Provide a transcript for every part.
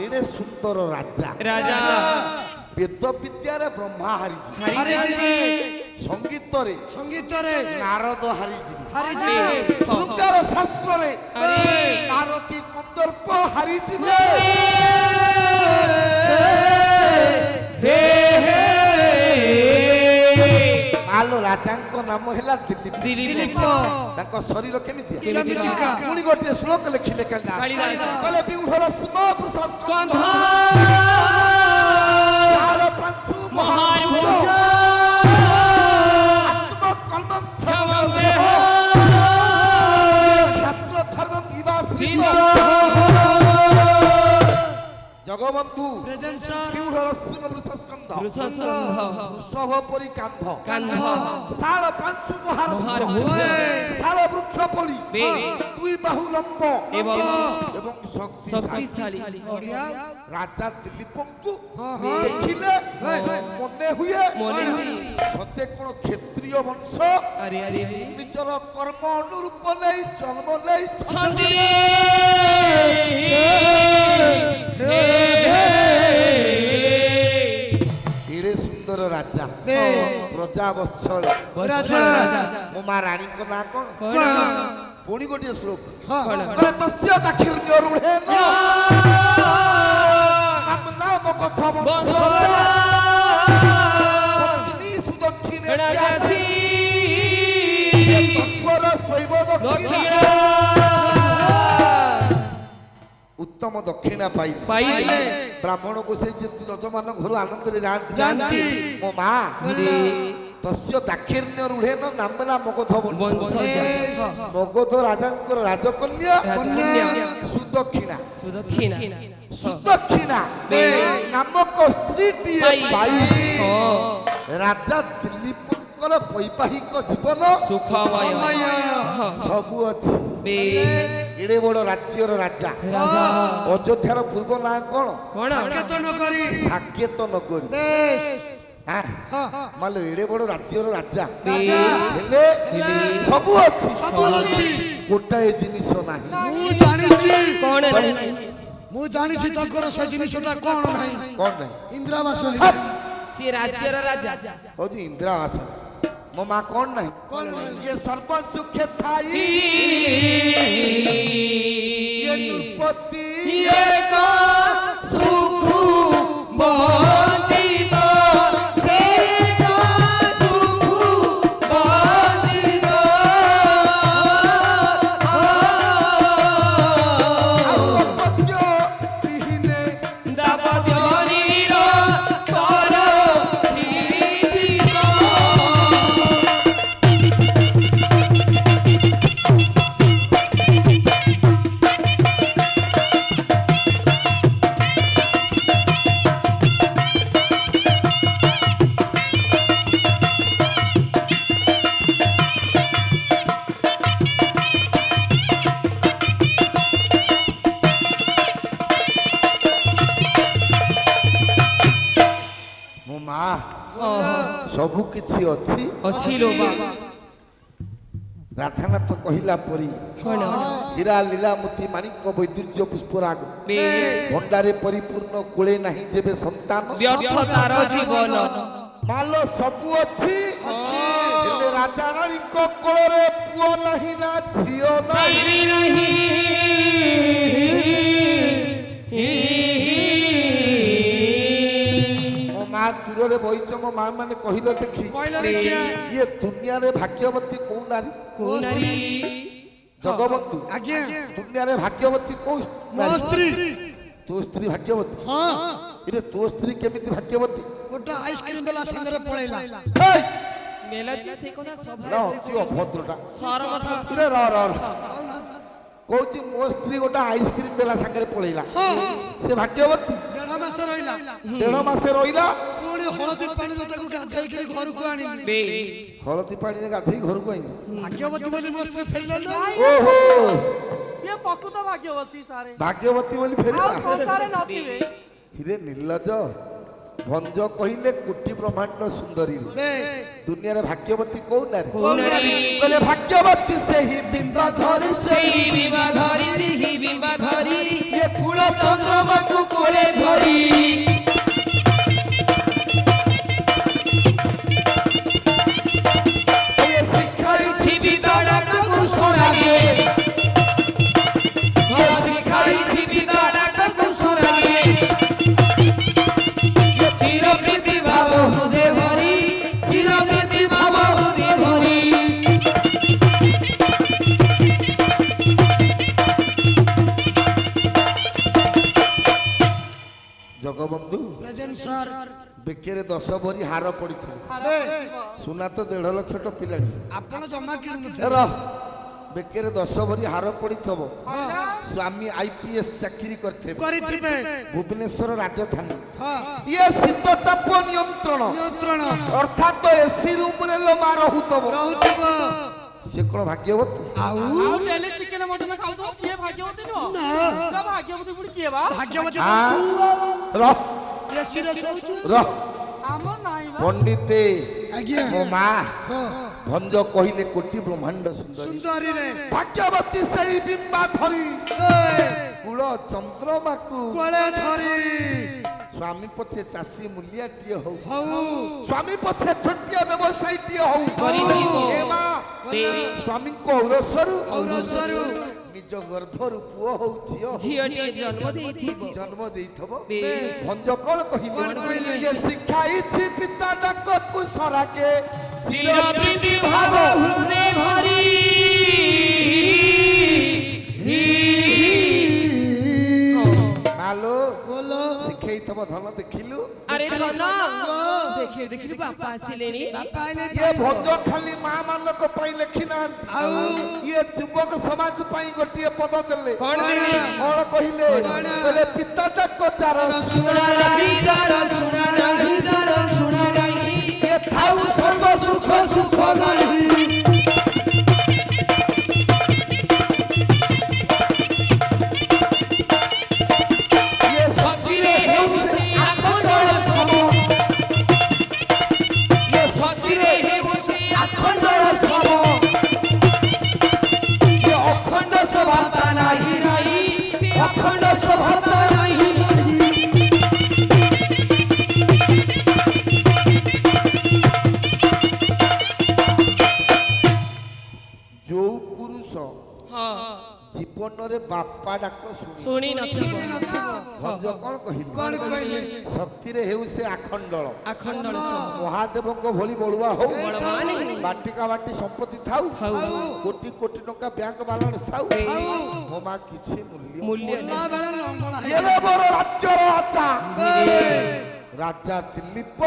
एड़े सुंदर राजा राजा वेद विद्या रे ब्रह्मा हारी संगीत रे नारद हारी शृंगार शास्त्र रे नारकी कंदर्प हारी आलो राजा नाम है दिलीप शरीर केमिति पुणी गोटे श्लोक लिखिले कले विगुढ़र सिंह स्कंध जगबंधु वृषभ परी कांध साल प्रांशु महार साल वृक्ष परी दुई बाहु लंब एवं शक्तिशाली राजा दिलीप को देखिले मने हुए सत्य कोन क्षत्रिय वंश निजर कर्म अनुरूप नै जन्म नै एड़े सुंदर राजा प्रजा वत्सल मो मां रानी को ना कोन पुणी गोटे श्लोक तस्य दाक्षिण्य रूढे नाम नाम कथा पत्नी सुदक्षिणे राशि तत्पर शैव दक्षिणे उत्तम दक्षिणा पाइले ब्राह्मण को से यजमान घर आनंद रे जानती मो मां तस्य दाक्षिण्य रूढे नामना मगध मगध राजांकर राजकन्या सुदक्षिणा नामक स्त्री पाई राजा दिलीप वैवाहिक जीवन सुखमय सबु अच्छी एड़े बड़ राज्यर राजा अयोध्यार पूर्व ना कौन साकेत नगरी मालो एड़े बड़ राज्यर राजा सबु अच्छी गोटाए जिनिस नाही मु जानि छी तकर से जिनिसटा कोन नाही इंद्रावास से राज्यर राजा ओ जी इंद्रावास मो मां कौन नहीं ये सर्व सुख थाई ये नृपति ये का सुख वंचित से का सुख वंचित अपत्य विहीने दापत्य सबु किछि अछि लो बाबा राधानाथ कहिला परी हीरा लीला मोती माणिक वैदुर्य पुष्पराग भंडारे परिपूर्ण कुले नाही जेबे संतान व्यर्थ तार जीवन मालो सबु अछि हेले राजा रानी को कोरे पुओ नाही ना झियो नाही मां दूर रे बहिच मो मां माने कहिलो देखि ये दुनिया रे भाग्यवती को नारी जगबंधु आज्ञा दुनिया रे भाग्यवती को स्त्री तो स्त्री भाग्यवती हां इरे तो स्त्री केमिति भाग्यवती गोटा आइसक्रीम बेला संगरे पळैला मेला जे से कोना सभा रो की अभद्रटा सरम रे रो कोची मो स्त्री गोटा आइसक्रीम बेला संगरे पळैला से भाग्यवती डेढ़ मास रहिला पुणी हळदी पानी रे ताको गाधै करी घर को आनी हळदी पानी रे गाधै घर को आई भाग्यवती बोली मो स्त्री फेरिला ना ओहो ये प्रकृत भाग्यवती सारे भाग्यवती बोली फेरिला संसारे नथिबे हिरे निर्लज भंज कहिले कोटि ब्रह्मांड सुंदरी दुनिया रे भाग्यवती को नारी कहले भाग्यवती से ही बिंबा धरी बिंबा धरी ये कुल चंद्रमा को कोले ଭରି ଶିଖାଇଛି ବିଦଡ଼ାକୁ ସରାଗେ ଶିଖାଇଛି ବିଦଡ଼ାକୁ ସରାଗେ ଚିରପ୍ରୀତି ଭାବ ହୃଦୟ ଭରି ଚିରପ୍ରୀତି ଭାବ ହୃଦୟ ଭରି ଜଗବନ୍ଧୁ ପ୍ରେଜେଣ୍ଟ ସାର୍ ବେକରେ 10 ଭରି ହାର ପଡିଥିବ ସୁନା ତ 1.5 ଲକ୍ଷ ଟ ପିଲାଣି ଆପଣ ଜମା କିଣୁନଥିଲେ ରହ ବେକରେ 10 ଭରି ହାର ପଡିଥିବ ସ୍ୱାମୀ ଆଇପିଏସ୍ ଚାକିରି କରିଥିବେ ଭୁବନେଶ୍ୱର ରାଜଧାନୀ ଇଏ ଶୀତ ତାପ ନିୟନ୍ତ୍ରଣ ଅର୍ଥାତ ଏସି ରୁମରେ लो ମା ରହୁଥିବ ସେ କଣ ଭାଗ୍ୟବତୀ ଆଉ ଆଉ ଡେଲି ଚିକେନ ମଟନ ଖାଉଥିବ ସିଏ ଭାଗ୍ୟବତୀ ନୁହଁ ନା ଭାଗ୍ୟବତୀ ପୁଣି କିଏ ବା ଭାଗ୍ୟବତୀ ରହ ଏସି ରେ ଶୋଉଛୁ ରହ ଆମର ନାହିଁ ବା ପଣ୍ଡିତେ ଆଜ୍ଞା ମୋ ମା ଭଞ୍ଜ କହିଲେ କୋଟି ବ୍ରହ୍ମାଣ୍ଡ ସୁନ୍ଦରୀ ସୁନ୍ଦରୀ ରେ ଭାଗ୍ୟବତୀ ସେଇ ବିମ୍ବା ଧରି କୁଳ ଚନ୍ଦ୍ରମାକୁ କୋଳେ ଧରି ସ୍ୱାମୀ ପଛେ ଚାଷୀ ମୂଲିଆଟିଏ ହଉ ହଉ ସ୍ୱାମୀ ପଛେ ଛୋଟିଆ ବ୍ୟବସାୟୀଟିଏ ହଉ କରିପାରିବ। ଏ ମା ସ୍ୱାମୀଙ୍କ ଔରସରୁ ଔରସରୁ ନିଜ ଗର୍ଭରୁ ପୁଅ ହଉ ଝିଅ ହଉ ଝିଅଟିଏ ଜନ୍ମ ଦେଇଥିବ ଜନ୍ମ ଦେଇଥିବ ବେଶ। ଭଞ୍ଜ କଣ କହିଲେ ଇଏ ଶିଖାଇଛି ପିତା ଡାକକୁ ସରାକେ ଚିରପ୍ରୀତି ଭାବ ହୃଦୟ ଭରି ମାଲୋ ବୋଲୋ ଶିଖେଇଥିବ ଧନ ଦେଖିଲୁ ଆରେ ଧନ ଦେଖିଲୁ ବାପା ଆସିଲେଣି ବାପା ଆଇଲେ ଇଏ ଭଞ୍ଜ ଖାଲି ମା ମାନଙ୍କ ପାଇଁ ଲେଖିନାହାନ୍ତି ଆଉ ଇଏ ଯୁବକ ସମାଜ ପାଇଁ ଗୋଟିଏ ପଦ ଦେଲେ କଣ ଦେଲେ? କଣ କହିଲେ କହିଲେ ପିତା ଡାକ ଚାର ଶୁଣା ନାହିଁ ଯାର ଶୁଣା ନାହିଁ ଯାର ଶୁଣା ନାହିଁ ଇଏ ଥାଉ ସର୍ବ ସୁଖ ସୁଖ ନାହିଁ ଇଏ ସତୀରେ ହେଉଛି ଆଖଣ୍ଡଳ ସମ ଇଏ ସତୀରେ ହେଉଛି ଆଖଣ୍ଡଳ ସମ ଇଏ ଅଖଣ୍ଡ ସଭାତା ନାହିଁ ନାହିଁ ଅଖଣ୍ଡ ସଭାତା ନାହିଁ ନାହିଁ ଯୋଉ ପୁରୁଷ ହଁ ଜୀବନରେ ବାପା ଡାକ ଶୁଣି ନଥିବ ଭଞ୍ଜ କଣ କହିଲେ କଣ କହିଲେ ଶକ୍ତିରେ ହେଉ ସେ ଆଖଣ୍ଡଳ ଆଖଣ୍ଡଳ ସମ ମହାଦେବଙ୍କ ଭଳି ବଳୁଆ ହଉ ବଳବାନ ହେଉ। ବାଟିକା ବାଟି ସମ୍ପତ୍ତି ଥାଉ କୋଟି କୋଟି ଟଙ୍କା ବ୍ୟାଙ୍କ ବାଲାନ୍ସ ଥାଉ ମୋ ମା କିଛି ମୂଲ୍ୟ ମୂଲ୍ୟ ନା ବେଳେ ଲଙ୍ଗଳା ହେଇ ଏଡ଼େ ବଡ଼ ରାଜ୍ୟର ରାଜା ରାଜା ଦିଲ୍ଲୀପ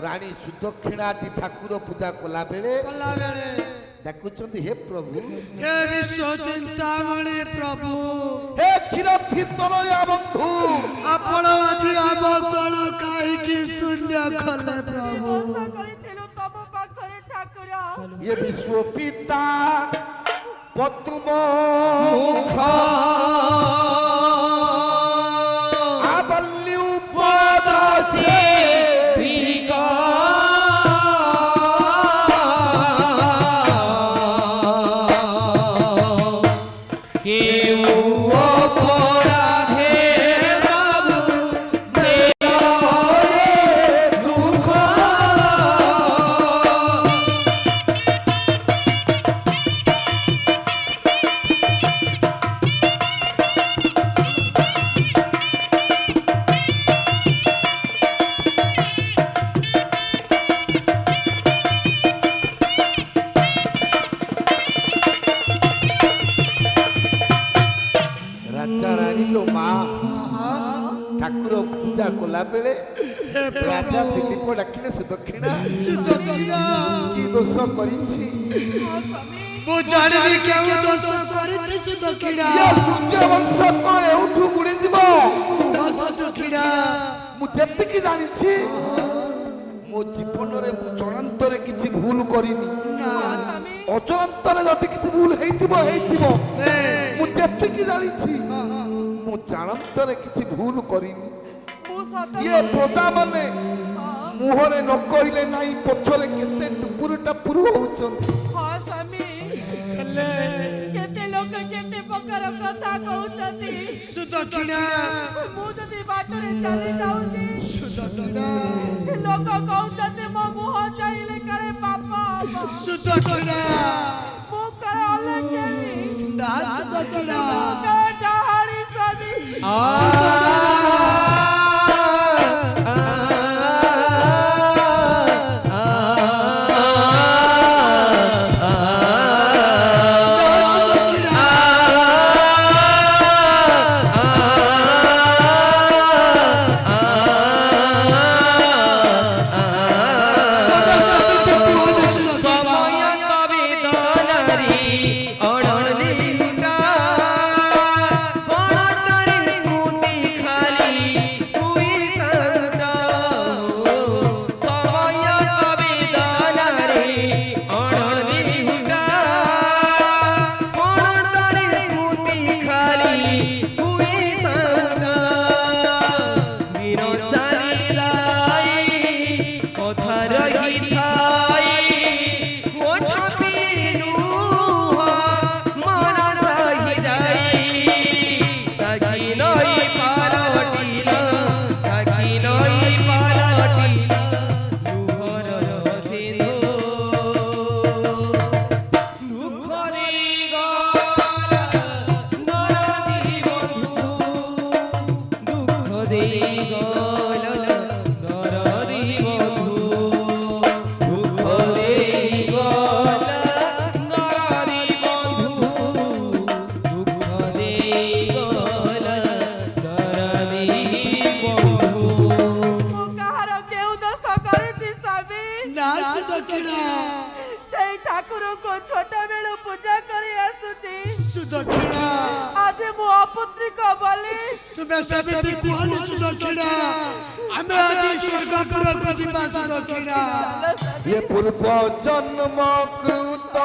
ରାଣୀ ସୁଦକ୍ଷିଣା ଆଜି ଠାକୁର ପୂଜା କଲା ବେଳେ କଲା ବେଳେ ଡାକୁଛନ୍ତି ହେ ପ୍ରଭୁ ହେ ବିଶ୍ୱ ଚିନ୍ତାମଣି ପ୍ରଭୁ ହେ କ୍ଷୀର ଥୀତନୟା ବନ୍ଧୁ ଆପଣ ଆଜି ଆମ କଣ କାହିଁକି ଶୂନ୍ୟ କଲେ ପ୍ରଭୁ କରିଥିଲୁ ତମ ପାଖରେ ଠାକୁର ଇଏ ବିଶ୍ୱ ପିତା ପଦ୍ମ ମୁଖ ଆବଲ୍ୟୁ ପଦ ସେ ଭିକ কেউ অপরাধে বাবু দেয় দুঃখ ରାଜା ରାଣୀ ଲୋ ମା ଠାକୁର ପୂଜା କଲା ବେଳେ ରାଜା ଦିଲ୍ଲୀପ ଡାକିଲେ ସୁଦକ୍ଷିଣା ସୁଦକ୍ଷିଣା କି ଦୋଷ କରିଛି ମୁଁ ଜାଣିବି କେଉଁ ଦୋଷ କରିଛି ସୁଦକ୍ଷିଣା ଇଏ ସୂର୍ଯ୍ୟ ବଂଶ କଣ ଏଉଠୁ ବୁଡ଼ିଯିବ କୁହ ସୁଦକ୍ଷିଣା ମୁଁ ଯେତିକି ଜାଣିଛି ମୋ ଜୀବନରେ ମୁଁ ଚଳାନ୍ତରେ କିଛି ଭୁଲ କରିନି ଅଚଳାନ୍ତରେ ଯଦି କିଛି ଭୁଲ ହେଇଥିବ ମୁଁ ଯେତିକି ଜାଣିଛି ମୁଁ ଜାଣନ୍ତରେ କିଛି ଭୁଲ କରିନି ମୁଁ ସତ ଇଏ ପ୍ରଜା ମାନେ ମୁହଁରେ ନ କହିଲେ ନାଇଁ ପଛରେ କେତେ ଟୁପୁରୁ ଟାପୁରୁ ହଉଛନ୍ତି ହଁ ସ୍ୱାମୀ ହେଲେ କେତେ ଲୋକ କେତେ ପ୍ରକାର କଥା କହୁଛନ୍ତି ସୁଦକ୍ଷିଣା ମୁଁ ଯଦି ବାଟ କହୁଛନ୍ତି ମୋ ମୁହଁ ଚାହିଁଲେ କାଳେ ପାପ ହବ ସୁଦକ୍ଷିଣା ମୁଁ କାଳେ ଅଲଗେଇ ନା ସୁଦକ୍ଷିଣା କାଳେ ଡାହାଣୀ ସ୍ୱାମୀ ସେଇ ଠାକୁରଙ୍କୁ ଛୋଟ ବେଳୁ ପୂଜା କରି ଆସୁଛି ସୁଦକ୍ଷିଣା ଆଜି ମୁଁ ଅପୁତ୍ରିକ ବୋଲି ତୁମେ ସେମିତି କୁହନି ସୁଦକ୍ଷିଣା ଆମେ ଆଜି ସ୍ୱର୍ଗପୁରକୁ ଯିବା ସୁଦକ୍ଷିଣା ये पूर्व जन्म कृत